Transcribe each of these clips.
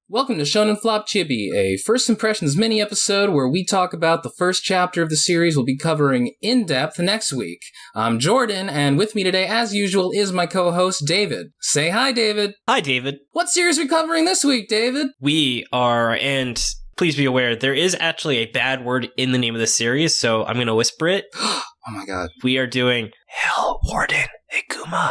Welcome to Shonen Flop Chib, a first impressions mini-episode where we talk about the first chapter of the series we'll be covering in depth next week. I'm Jordan, and with me today, as usual, is my co-host, David. Say hi, David. Hi, David. What series are we covering this week, David? We are, and please be aware, there is actually a bad word in the name of the series, so I'm going to whisper it. Oh my god. We are doing Hell Warden Higuma.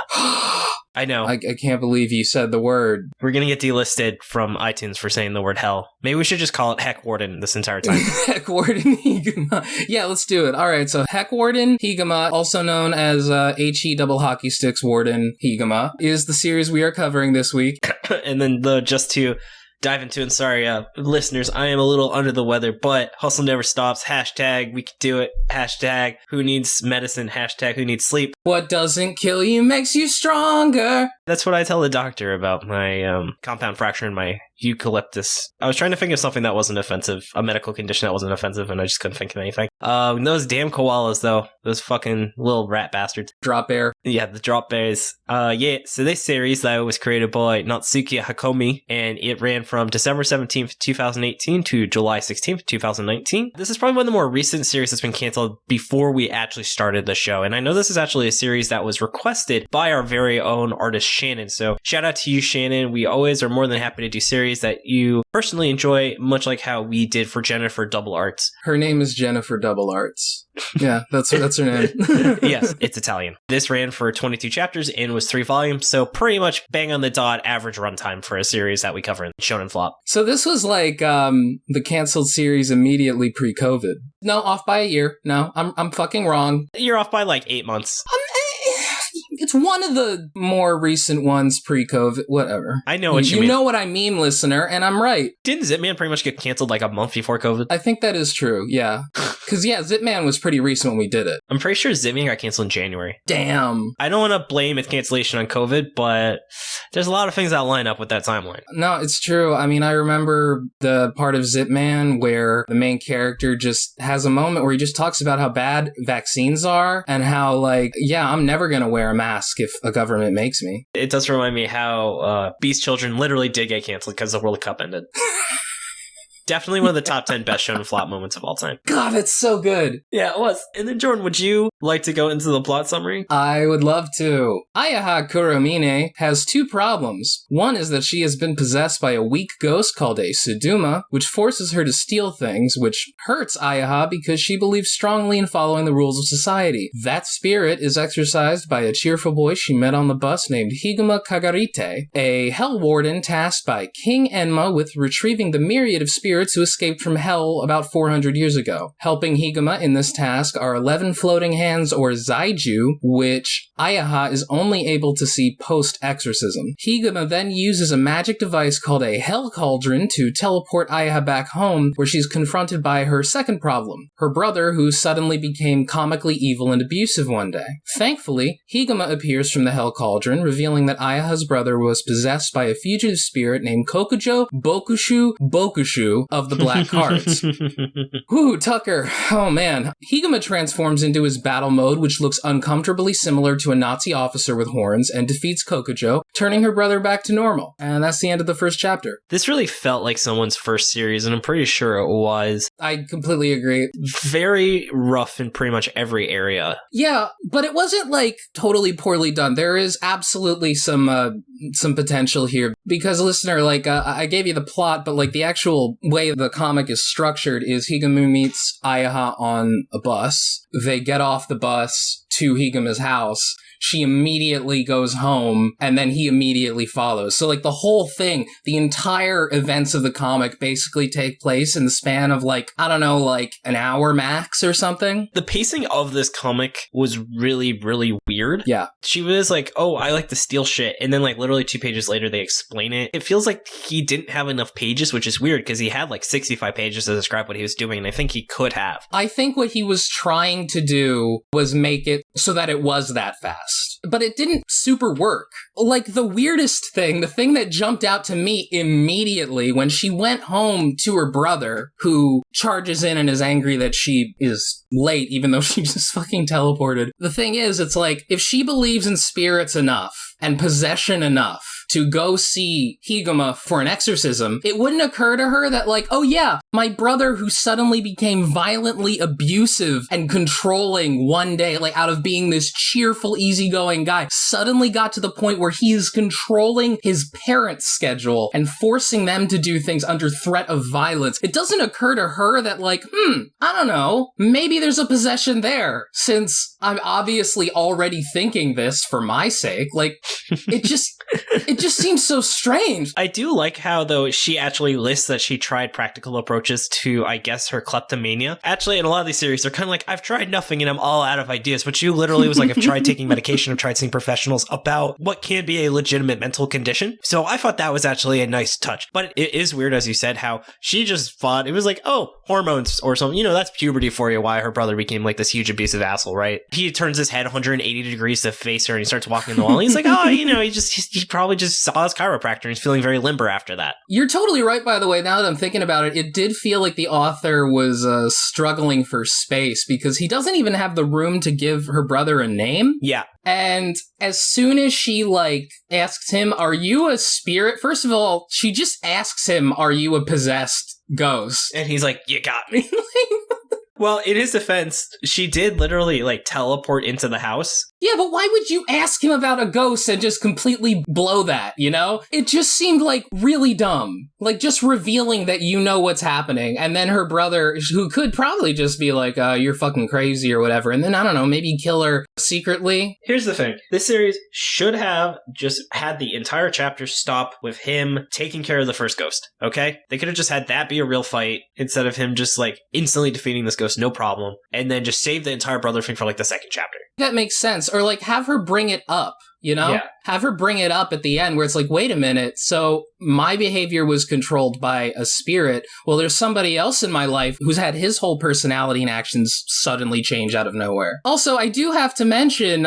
I know. I can't believe you said the word. We're going to get delisted from iTunes for saying the word hell. Maybe we should just call it Heck Warden this entire time. Hell Warden Higuma. Yeah, let's do it. All right, so Hell Warden Higuma, also known as HE double hockey sticks Warden Higuma, is the series we are covering this week. And then just to dive into it, sorry, listeners, I am a little under the weather, but hustle never stops. Hashtag we can do it. Hashtag who needs medicine. Hashtag who needs sleep. What doesn't kill you makes you stronger. That's what I tell the doctor about my compound fracture in my eucalyptus. I was trying to think of something that wasn't offensive, a medical condition that wasn't offensive, and I just couldn't think of anything. Those damn koalas, though. Those fucking little rat bastards. Drop bear. Yeah, the drop bears. Yeah, so this series that was created by Natsuki Hokami, and it ran from December 17th, 2018 to July 16th, 2019. This is probably one of the more recent series that's been canceled before we actually started the show, and I know this is actually a series that was requested by our very own artist, Shannon, so shout out to you, Shannon. We always are more than happy to do series that you personally enjoy, much like how we did for Jennifer Double Arts. Her name is Jennifer Double Arts. Yeah, that's her name. Yes, it's Italian. This ran for 22 chapters and was 3 volumes, so pretty much bang on the dot average runtime for a series that we cover in Shonen Flop. So this was like the canceled series immediately pre-COVID. No, off by a year. No, I'm fucking wrong. You're off by like 8 months. It's one of the more recent ones pre-COVID, whatever. I know what you mean. You know what I mean, listener, and I'm right. Didn't Zipman pretty much get canceled like a month before COVID? I think that is true, yeah. Because, yeah, Zipman was pretty recent when we did it. I'm pretty sure Zipman got canceled in January. Damn. I don't want to blame its cancellation on COVID, but there's a lot of things that line up with that timeline. No, it's true. I mean, I remember the part of Zipman where the main character just has a moment where he just talks about how bad vaccines are and how, like, yeah, I'm never going to wear a mask if a government makes me. It does remind me how Beast Children literally did get canceled because the World Cup ended. Definitely one of the top 10 best Shonen Flop moments of all time. God, it's so good. Yeah, it was. And then, Jordan, would you like to go into the plot summary? I would love to. Ayaha Kuromine has 2 problems. One is that she has been possessed by a weak ghost called a Suduma, which forces her to steal things, which hurts Ayaha because she believes strongly in following the rules of society. That spirit is exercised by a cheerful boy she met on the bus named Higuma Kagarite, a Hell Warden tasked by King Enma with retrieving the myriad of spirits who escaped from hell about 400 years ago. Helping Higuma in this task are 11 floating hands or Zaiju, which Ayaha is only able to see post-exorcism. Higuma then uses a magic device called a Hell Cauldron to teleport Ayaha back home, where she's confronted by her second problem, her brother who suddenly became comically evil and abusive one day. Thankfully, Higuma appears from the Hell Cauldron, revealing that Ayaha's brother was possessed by a fugitive spirit named Kokujo Bokushu of the Black Cards. Ooh, Tucker. Oh man. Higuma transforms into his battle mode, which looks uncomfortably similar to a Nazi officer with horns, and defeats Kokujo, turning her brother back to normal. And that's the end of the first chapter. This really felt like someone's first series, and I'm pretty sure it was. I completely agree. Very rough in pretty much every area. Yeah, but it wasn't like totally poorly done. There is absolutely some potential here. Because, listener, like, I gave you the plot, but like the actual way the comic is structured is Higuma meets Ayaha on a bus. They get off the bus to Higuma's house. She immediately goes home, and then he immediately follows. So, like, the whole thing, the entire events of the comic basically take place in the span of, like, I don't know, like, an hour max or something. The pacing of this comic was really, really weird. Yeah. She was like, oh, I like to steal shit, and then, like, literally 2 pages later, they explain it. It feels like he didn't have enough pages, which is weird, because he had, like, 65 pages to describe what he was doing, and I think he could have. I think what he was trying to do was make it so that it was that fast. But it didn't super work. Like, the weirdest thing, the thing that jumped out to me immediately when she went home to her brother, who charges in and is angry that she is late, even though she just fucking teleported. The thing is, it's like, if she believes in spirits enough and possession enough to go see Higuma for an exorcism, it wouldn't occur to her that, like, oh yeah, my brother who suddenly became violently abusive and controlling one day, like, out of being this cheerful, easygoing guy, suddenly got to the point where he is controlling his parents' schedule and forcing them to do things under threat of violence. It doesn't occur to her that, like, I don't know, maybe there's a possession there, since I'm obviously already thinking this for my sake. Like, it just seems so strange. I do like how, though, she actually lists that she tried practical approaches to, I guess, her kleptomania. Actually, in a lot of these series, they're kind of like, I've tried nothing and I'm all out of ideas. But she literally was like, I've tried taking medication, I've tried seeing professionals about what can be a legitimate mental condition. So I thought that was actually a nice touch. But it is weird, as you said, how she just thought, it was like, oh, hormones or something. You know, that's puberty for you, why her brother became like this huge abusive asshole, right? He turns his head 180 degrees to face her and he starts walking in the wall. And he's like, oh, you know, he probably just saw his chiropractor and he's feeling very limber after that. You're totally right, by the way. Now that I'm thinking about it, it did feel like the author was struggling for space, because he doesn't even have the room to give her brother a name. Yeah. And as soon as she, like, asks him, are you a spirit? First of all, she just asks him, are you a possessed ghost? And he's like, you got me. Well, in his defense, she did literally, like, teleport into the house. Yeah, but why would you ask him about a ghost and just completely blow that, you know? It just seemed, like, really dumb. Like, just revealing that you know what's happening, and then her brother, who could probably just be like, you're fucking crazy or whatever, and then, I don't know, maybe kill her secretly. Here's the thing. This series should have just had the entire chapter stop with him taking care of the first ghost, okay? They could have just had that be a real fight, instead of him just, like, instantly defeating this ghost, no problem, and then just save the entire brother thing for, like, the second chapter. That makes sense. Or, like, have her bring it up, you know? Yeah. Have her bring it up at the end where it's like, wait a minute, so my behavior was controlled by a spirit. Well, there's somebody else in my life who's had his whole personality and actions suddenly change out of nowhere. Also, I do have to mention,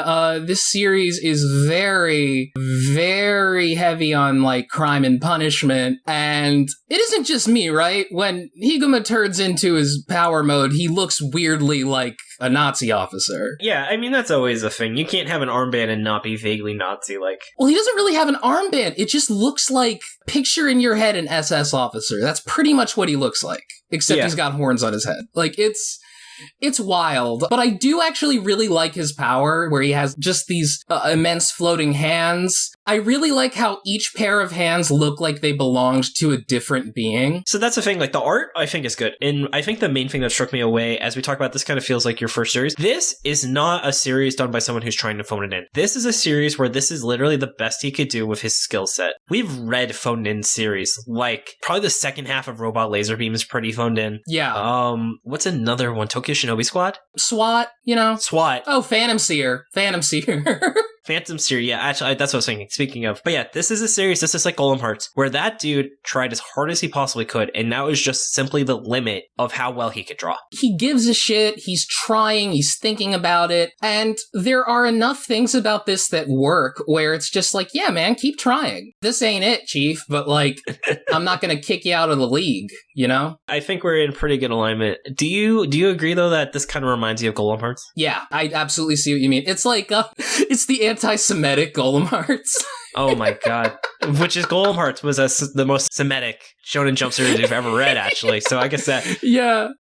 this series is very, very heavy on, like, crime and punishment, and it isn't just me, right? When Higuma turns into his power mode, he looks weirdly like a Nazi officer. Yeah, I mean, that's always a thing. You can't have an armband and not be vaguely Nazi-like. Well, he doesn't really have an armband. It just looks like, picture in your head an SS officer. That's pretty much what he looks like. Except he's got horns on his head. Like, it's wild. But I do actually really like his power, where he has just these immense floating hands. I really like how each pair of hands look like they belonged to a different being. So that's the thing, like, the art, I think, is good. And I think the main thing that struck me away, as we talk about, this kind of feels like your first series. This is not a series done by someone who's trying to phone it in. This is a series where this is literally the best he could do with his skill set. We've read phoned in series, like, probably the second half of Robot Laserbeam is pretty phoned in. Yeah. What's another one? Tokyo Shinobi Squad? SWAT, you know? SWAT. Oh, Phantom Seer. Phantom Seer. Phantom Seer, yeah, actually, that's what I was thinking, speaking of. But yeah, this is a series, this is like Golem Hearts, where that dude tried as hard as he possibly could, and that was just simply the limit of how well he could draw. He gives a shit, he's trying, he's thinking about it, and there are enough things about this that work, where it's just like, yeah, man, keep trying. This ain't it, chief, but, like, I'm not gonna kick you out of the league, you know? I think we're in pretty good alignment. Do you agree, though, that this kind of reminds you of Golem Hearts? Yeah, I absolutely see what you mean. It's like, it's the anti-Semitic Golem Hearts. Oh my god. Which is Golem Hearts was the most Semitic Shonen Jump series you've ever read, actually. So I guess that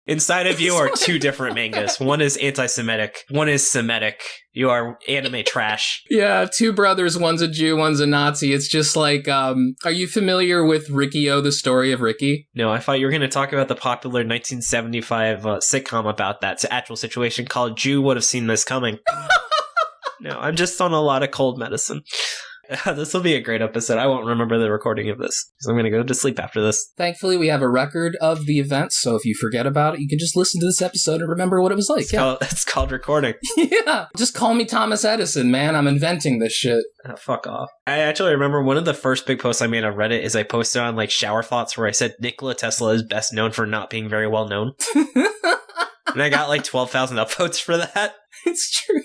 inside of you are two different mangas. One is anti-Semitic, one is Semitic. You are anime trash. Yeah, two brothers, one's a Jew, one's a Nazi. It's just like, are you familiar with Riki-Oh, the story of Ricky? No, I thought you were going to talk about the popular 1975 sitcom about that actual situation called Jew Would Have Seen This Coming. No, I'm just on a lot of cold medicine. This will be a great episode. I won't remember the recording of this, because I'm going to go to sleep after this. Thankfully, we have a record of the event, so if you forget about it, you can just listen to this episode and remember what it was like. It's called recording. Yeah, just call me Thomas Edison, man. I'm inventing this shit. Oh, fuck off. I actually remember one of the first big posts I made on Reddit is I posted on, like, Shower Thoughts, where I said Nikola Tesla is best known for not being very well known. And I got, like, 12,000 upvotes for that. It's true.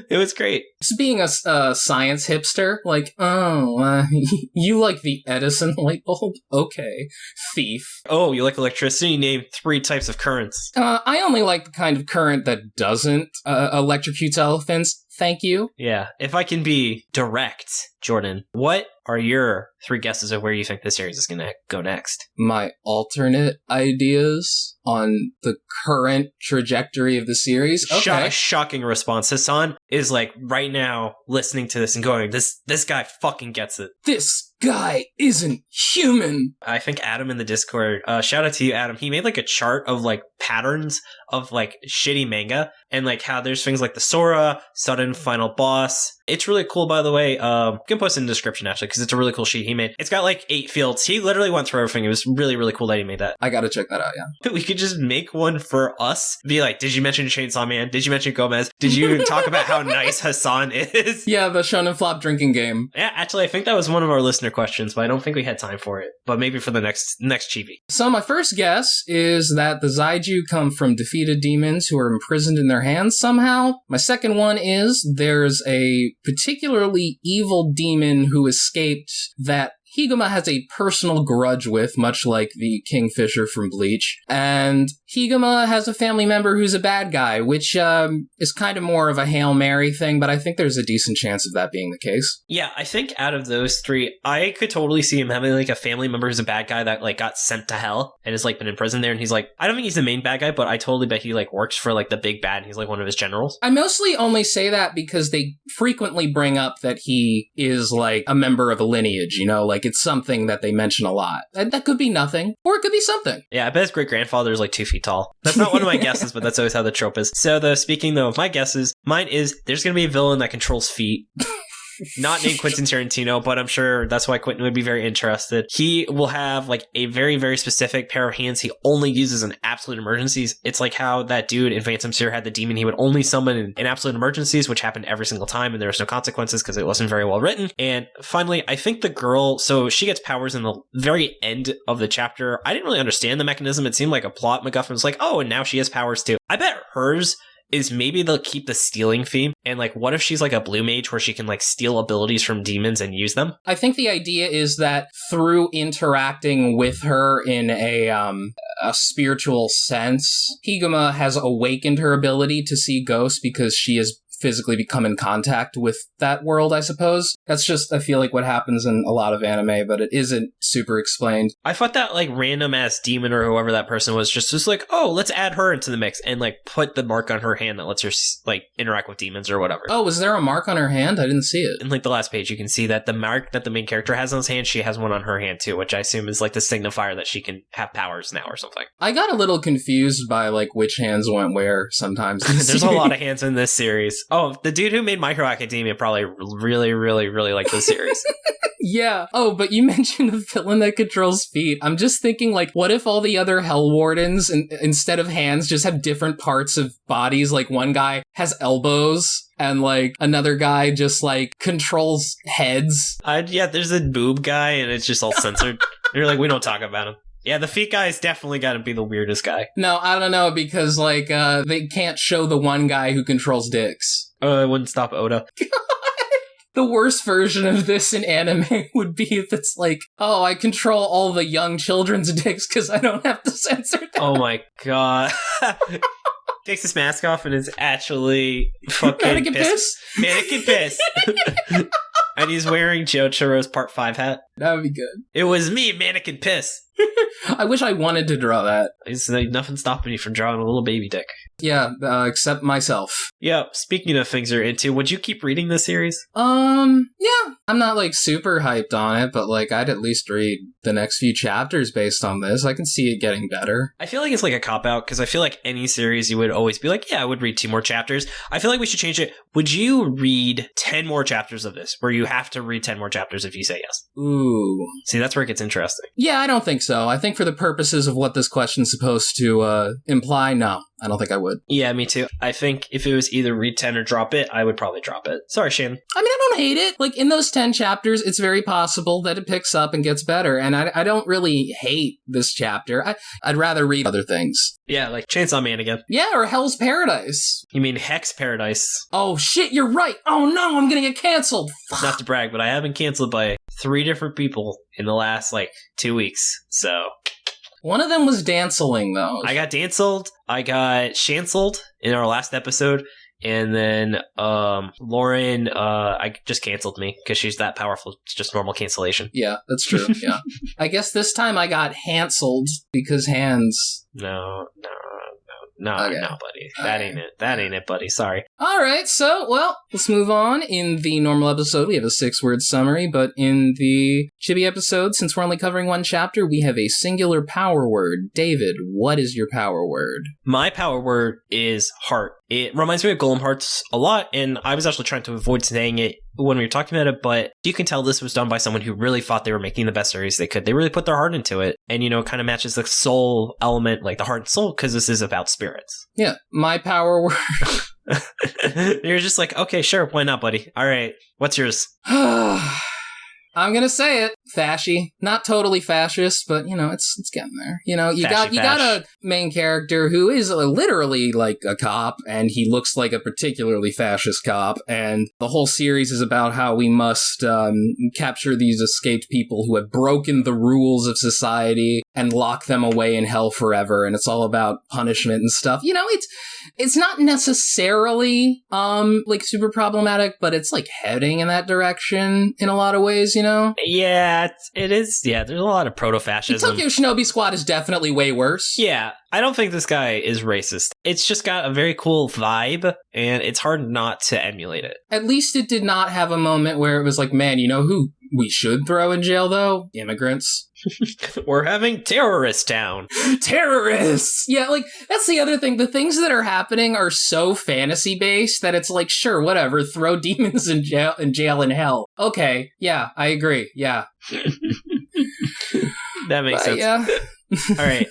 It was great. Just being a science hipster, like, you like the Edison light bulb? Okay. Thief. Oh, you like electricity? Name 3 types of currents. I only like the kind of current that doesn't electrocute elephants. Thank you. Yeah. If I can be direct, Jordan, what are your 3 guesses of where you think this series is going to go next? My alternate ideas on the current trajectory of the series? Okay. Shocking response. Hassan is like right now listening to this and going, this guy fucking gets it. This guy isn't human. I think Adam in the Discord, shout out to you, Adam. He made like a chart of like patterns of like shitty manga and like how there's things like the Sora, sudden final boss. It's really cool, by the way. You can post it in the description actually because it's a really cool sheet he made. It's got like 8 fields. He literally went through everything. It was really, really cool that he made that. I gotta check that out, yeah. We could just make one for us. Be like, did you mention Chainsaw Man? Did you mention Gomez? Did you talk about how nice Hassan is? Yeah, the Shonen Flop drinking game. Yeah, actually, I think that was one of our listener questions, but I don't think we had time for it. But maybe for the next Chibi. So my first guess is that the Zaiju come from defeated demons who are imprisoned in their hands somehow. My second one is there's a particularly evil demon who escaped that Higuma has a personal grudge with, much like the Kingfisher from Bleach. And Higuma has a family member who's a bad guy, which is kind of more of a Hail Mary thing, but I think there's a decent chance of that being the case. Yeah, I think out of those 3, I could totally see him having like a family member who's a bad guy that like got sent to hell and has like been in prison there. And he's like, I don't think he's the main bad guy, but I totally bet he like works for like the big bad and he's like one of his generals. I mostly only say that because they frequently bring up that he is like a member of a lineage, you know, like it's something that they mention a lot. And that could be nothing, or it could be something. Yeah, I bet his great-grandfather is like 2 feet tall. That's not one of my guesses, but that's always how the trope is. So speaking though of my guesses, mine is there's going to be a villain that controls feet. Not named Quentin Tarantino, but I'm sure that's why Quentin would be very interested. He will have like a very, very specific pair of hands he only uses in absolute emergencies. It's like how that dude in Phantom Sphere had the demon he would only summon in absolute emergencies, which happened every single time, and there was no consequences because it wasn't very well written. And finally, I think the girl, so she gets powers in the very end of the chapter. I didn't really understand the mechanism. It seemed like a plot MacGuffin. It was like, oh, and now she has powers too. I bet hers is maybe they'll keep the stealing theme. And like, what if she's like a blue mage where she can like steal abilities from demons and use them? I think the idea is that through interacting with her in a spiritual sense, Higuma has awakened her ability to see ghosts because she has physically become in contact with that world, I suppose. That's just, I feel like, what happens in a lot of anime, but it isn't super explained. I thought that, like, random-ass demon or whoever that person was just like, oh, let's add her into the mix and, like, put the mark on her hand that lets her, like, interact with demons or whatever. Oh, was there a mark on her hand? I didn't see it. In, like, the last page, you can see that the mark that the main character has on his hand, she has one on her hand, too, which I assume is, like, the signifier that she can have powers now or something. I got a little confused by, like, which hands went where sometimes. There's a lot of hands in this series. Oh, the dude who made My Hero Academia probably really, really, really liked this series. Yeah. Oh, but you mentioned a villain that controls feet. I'm just thinking, like, what if all the other Hell Wardens, instead of hands, just have different parts of bodies? Like, one guy has elbows, and, like, another guy just, like, controls heads. Yeah, there's a boob guy, and it's just all censored. You're like, we don't talk about him. Yeah, the feet guy's definitely got to be the weirdest guy. No, I don't know, because, like, they can't show the one guy who controls dicks. It wouldn't stop Oda. God. The worst version of this in anime would be if it's like, oh, I control all the young children's dicks because I don't have to censor them. Oh my god. Takes his mask off and is actually fucking Mannequin piss? Mannequin piss. And he's wearing Jotaro's Part 5 hat. That would be good. It was me, Mannequin Piss. I wish I wanted to draw that. There's nothing stopping you from drawing a little baby dick. Yeah, except myself. Yeah, speaking of things you're into, would you keep reading this series? Yeah. I'm not, like, super hyped on it, but, like, I'd at least read the next few chapters based on this. I can see it getting better. I feel like it's like a cop-out, because I feel like any series you would always be like, yeah, I would read 2 more chapters. I feel like we should change it. Would you read 10 more chapters of this, where you have to read 10 more chapters if you say yes? Ooh. See, that's where it gets interesting. Yeah, I don't think so. so. I think for the purposes of what this question's supposed to imply, no. I don't think I would. Yeah, me too. I think if it was either read 10 or drop it, I would probably drop it. Sorry, Shane. I mean, I don't hate it. Like, in those 10 chapters, it's very possible that it picks up and gets better. And I don't really hate this chapter. I'd rather read other things. Yeah, like Chainsaw Man again. Yeah, or Hell's Paradise. You mean Hex Paradise? Oh, shit, you're right. Oh, no, I'm gonna get canceled. Fuck. Not to brag, but I have been canceled by 3 different people in the last, 2 weeks. So... One of them was Danceling, though. I got danceled, I got shanceled in our last episode, and then Lauren I just canceled me because she's that powerful. It's just normal cancellation. Yeah, that's true, yeah. I guess this time I got Hanseled because hands... No, Okay. no, buddy. That ain't it. That ain't it, buddy. Sorry. All right, so, well, let's move on. In the normal episode, we have a 6-word summary, but in the Chibi episode, since we're only covering one chapter, we have a singular power word. David, what is your power word? My power word is heart. It reminds me of Golem Hearts a lot, and I was actually trying to avoid saying it when we were talking about it, but you can tell this was done by someone who really thought they were making the best series they could. They really put their heart into it, and, it kind of matches the soul element, like the heart and soul, because this is about spirits. Yeah, my power word... You're just like, okay, sure, why not, buddy? All right, what's yours? I'm gonna say it. Fashy. Not totally fascist, but, it's getting there. You got a main character who is literally like a cop, and he looks like a particularly fascist cop, and the whole series is about how we must capture these escaped people who have broken the rules of society and lock them away in hell forever, and it's all about punishment and stuff. It's not necessarily, super problematic, but it's, heading in that direction in a lot of ways, Yeah, it is. Yeah, there's a lot of proto-fascism. Tokyo Shinobi Squad is definitely way worse. Yeah, I don't think this guy is racist. It's just got a very cool vibe, and it's hard not to emulate it. At least it did not have a moment where it was like, man, you know who we should throw in jail, though? Immigrants. We're having Terrorist Town. Terrorists! Yeah, that's the other thing. The things that are happening are so fantasy-based that it's like, sure, whatever, throw demons in jail in hell. Okay, yeah, I agree, yeah. That makes sense. Yeah. All right.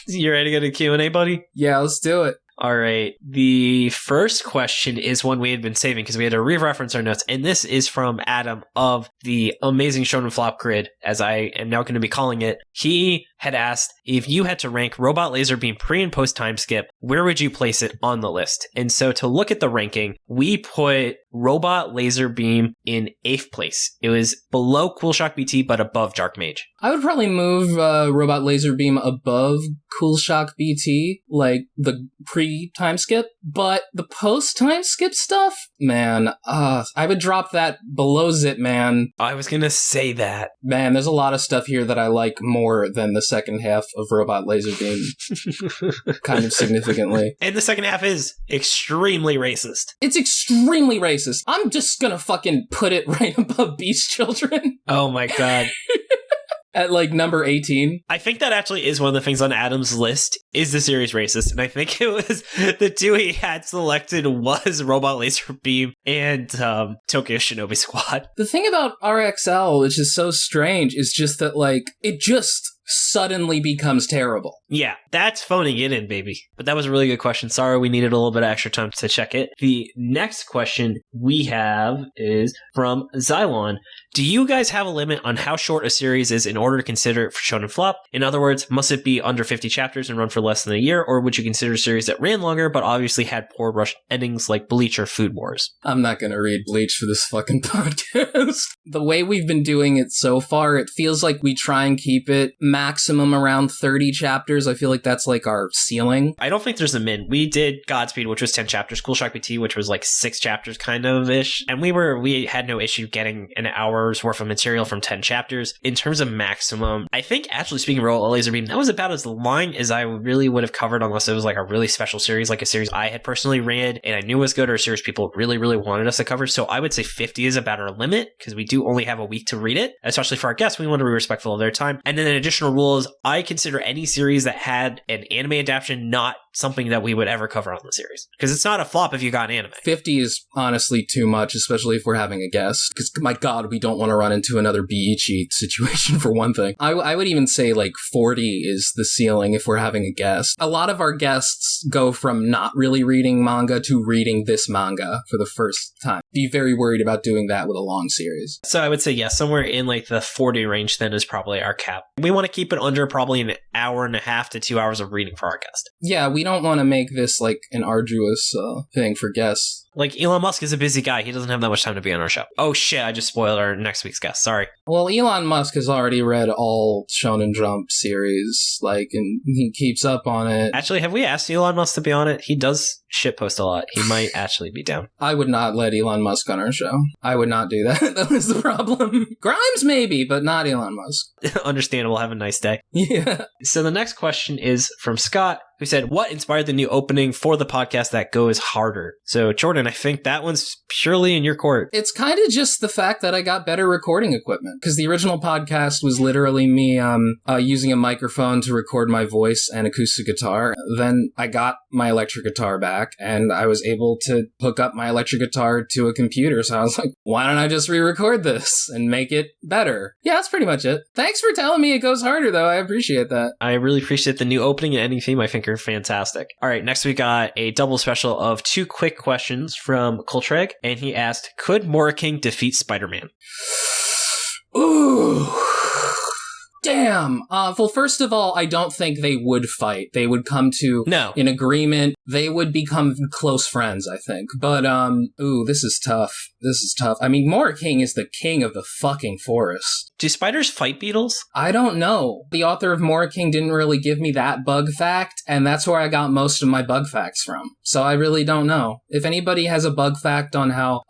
You ready to go to Q&A, buddy? Yeah, let's do it. All right. The first question is one we had been saving because we had to re-reference our notes. And this is from Adam of the amazing Shonen Flop Grid, as I am now going to be calling it. He had asked, if you had to rank Robot Laser Beam pre and post time skip, where would you place it on the list? And so to look at the ranking, we put Robot Laser Beam in 8th place. It was below Cool Shock BT, but above Dark Mage. I would probably move Robot Laser Beam above Cool Shock BT, the pre-time skip, but the post-time skip stuff, man, I would drop that below Zit Man. I was gonna say that. Man, there's a lot of stuff here that I like more than the second half of Robot Laser Beam, kind of significantly. And the second half is extremely racist. It's extremely racist. I'm just gonna fucking put it right above Beast Children. Oh my god. At number 18. I think that actually is one of the things on Adam's list, is the series racist. And I think it was the two he had selected was Robot Laser Beam and Tokyo Shinobi Squad. The thing about RXL, which is so strange, is just that, it just suddenly becomes terrible. Yeah, that's phoning it in, baby. But that was a really good question. Sorry, we needed a little bit of extra time to check it. The next question we have is from Xylon. Do you guys have a limit on how short a series is in order to consider it for Shonen Flop? In other words, must it be under 50 chapters and run for less than a year, or would you consider a series that ran longer but obviously had poor rushed endings like Bleach or Food Wars? I'm not gonna read Bleach for this fucking podcast. The way we've been doing it so far, it feels like we try and keep it maximum around 30 chapters. I feel like that's our ceiling. I don't think there's a min. We did Godspeed, which was 10 chapters, Cool Shock BT, which was 6 chapters kind of ish, and we had no issue getting an hour's worth of material from 10 chapters. In terms of maximum, I think actually speaking of Robot Laser Beam, that was about as long as I really would have covered unless it was a really special series, like a series I had personally read and I knew was good, or a series people really, really wanted us to cover. So I would say 50 is about our limit because we do only have a week to read it, especially for our guests. We want to be respectful of their time. And then an additional rule is I consider any series that had an anime adaptation not something that we would ever cover on the series, because it's not a flop if you got an anime. 50 is honestly too much, especially if we're having a guest, because my god, we don't want to run into another Biichi situation for one thing. I would even say like 40 is the ceiling if we're having a guest. A lot of our guests go from not really reading manga to reading this manga for the first time. Be very worried about doing that with a long series. So I would say, yeah, somewhere in like the 40 range then is probably our cap. We want to keep it under probably an hour and a half to 2 hours of reading for our guest. Yeah, we don't want to make this like an arduous thing for guests. Like, Elon Musk is a busy guy. He doesn't have that much time to be on our show. Oh shit, I just spoiled our next week's guest. Sorry. Well, Elon Musk has already read all Shonen Jump series, like, and he keeps up on it. Actually, have we asked Elon Musk to be on it? He does shitpost a lot. He might actually be down. I would not let Elon Musk on our show. I would not do that. That was the problem. Grimes maybe, but not Elon Musk. Understandable. Have a nice day. Yeah. So the next question is from Scott, who said, what inspired the new opening for the podcast that goes harder? So, Jordan, I think that one's purely in your court. It's kind of just the fact that I got better recording equipment, because the original podcast was literally me using a microphone to record my voice and acoustic guitar. Then I got my electric guitar back, and I was able to hook up my electric guitar to a computer, so I was like, why don't I just re-record this and make it better? Yeah, that's pretty much it. Thanks for telling me it goes harder, though. I appreciate that. I really appreciate the new opening and ending theme. I think are fantastic. All right, next we got a double special of 2 quick questions from Coltreg, and he asked, could Moriking defeat SpiderMan? Ooh. Damn. Well, first of all, I don't think they would fight. They would come to an agreement. They would become close friends, I think. But, this is tough. This is tough. I mean, Moriking is the king of the fucking forest. Do spiders fight beetles? I don't know. The author of Moriking didn't really give me that bug fact, and that's where I got most of my bug facts from. So I really don't know. If anybody has a bug fact on how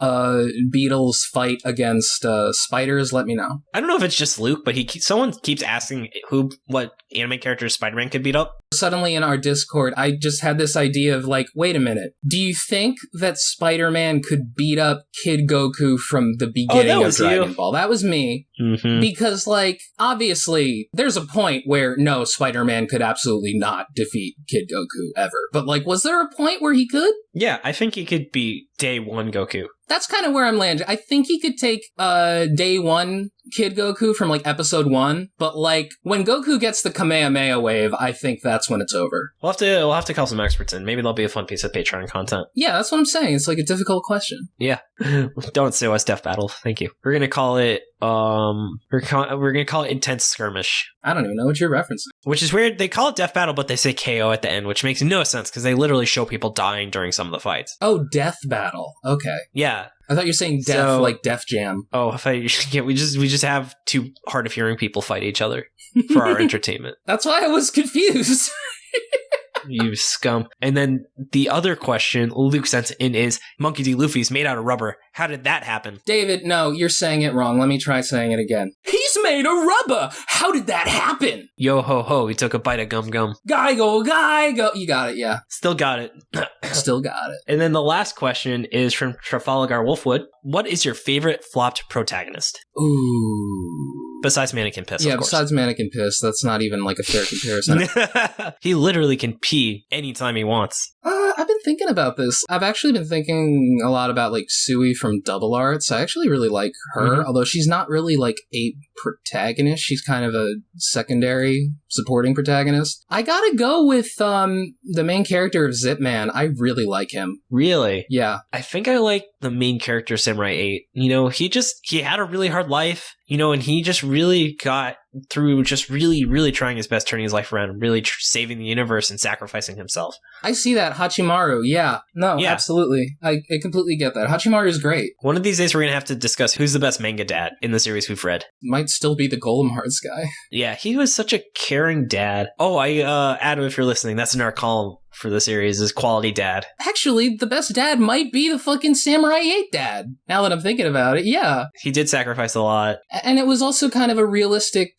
beetles fight against spiders, let me know. I don't know if it's just Luke, but someone keeps asking what anime character Spider-Man could beat up. Suddenly in our Discord, I just had this idea of like, wait a minute. Do you think that Spider-Man could beat up Kid Goku from the beginning of Dragon Ball? That was me. Mm-hmm. Because, like, obviously, there's a point where, no, Spider-Man could absolutely not defeat Kid Goku ever. But, like, was there a point where he could? Yeah, I think he could beat Day 1 Goku. That's kind of where I'm landing. I think he could take Day 1 Kid Goku from, like, episode 1. But, like, when Goku gets the Kamehameha wave, I think that's when it's over. We'll have to call some experts in. Maybe there'll be a fun piece of Patreon content. Yeah, that's what I'm saying. It's, like, a difficult question. Yeah. Don't sue us, Death Battle. Thank you. We're gonna call it, we're gonna call it Intense Skirmish. I don't even know what you're referencing. Which is weird. They call it Death Battle, but they say KO at the end, which makes no sense because they literally show people dying during some of the fights. Oh, Death Battle. Okay. Yeah. I thought you were saying death, like Def Jam. Oh, we just have 2 hard of hearing people fight each other for our entertainment. That's why I was confused. You scum. And then the other question Luke sent in is, Monkey D. Luffy's made out of rubber. How did that happen? David, no, you're saying it wrong. Let me try saying it again. He's made of rubber. How did that happen? Yo ho ho, he took a bite of gum gum. Guy go. You got it, yeah. Still got it. Still got it. And then the last question is from Trafalgar Wolfwood. What is your favorite flopped protagonist? Ooh. Besides Mannequin Piss, yeah, of course. Besides Mannequin Piss, that's not even like a fair comparison. He literally can pee anytime he wants. I've been thinking about this. I've actually been thinking a lot about like Sui from Double Arts. I actually really like her, although she's not really like a protagonist. She's kind of a secondary supporting protagonist. I gotta go with the main character of Zip Man. I really like him. Really? Yeah. I think I like the main character, Samurai 8. You know, he had a really hard life, you know, and he just really got through just really, really trying his best, turning his life around, really saving the universe and sacrificing himself. I see that. Hachimaru, yeah. No, yeah. Absolutely. I completely get that. Hachimaru is great. One of these days we're going to have to discuss who's the best manga dad in the series we've read. Might still be the Golem Hearts guy. Yeah, he was such a caring dad. Oh, Adam, if you're listening, that's in our column for the series, is Quality Dad. Actually, the best dad might be the fucking Samurai 8 dad. Now that I'm thinking about it, yeah. He did sacrifice a lot. And it was also kind of a realistic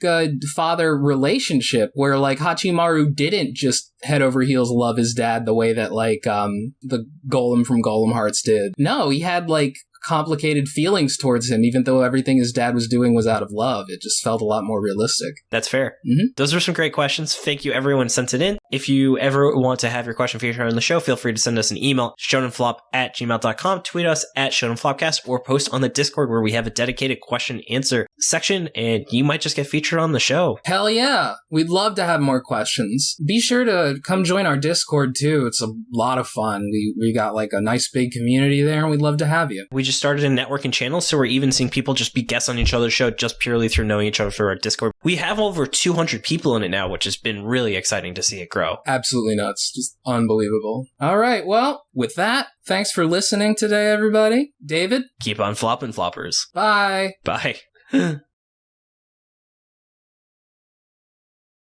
father relationship where, like, Hachimaru didn't just head over heels love his dad the way that, like, the Golem from Golem Hearts did. No, he had, like, complicated feelings towards him, even though everything his dad was doing was out of love. It just felt a lot more realistic. That's fair. Mm-hmm. Those were some great questions. Thank you, everyone sent it in. If you ever want to have your question featured on the show, feel free to send us an email, shonenflop@gmail.com, tweet us at shonenflopcast, or post on the Discord where we have a dedicated question answer section, and you might just get featured on the show. Hell yeah. We'd love to have more questions. Be sure to come join our Discord too. It's a lot of fun. We got like a nice big community there, and we'd love to have you. We just started a networking channel, so we're even seeing people just be guests on each other's show just purely through knowing each other through our Discord. We have over 200 people in it now, which has been really exciting to see it grow. Absolutely nuts. Just unbelievable. All right. Well, with that, thanks for listening today, everybody. David? Keep on flopping, floppers. Bye. Bye.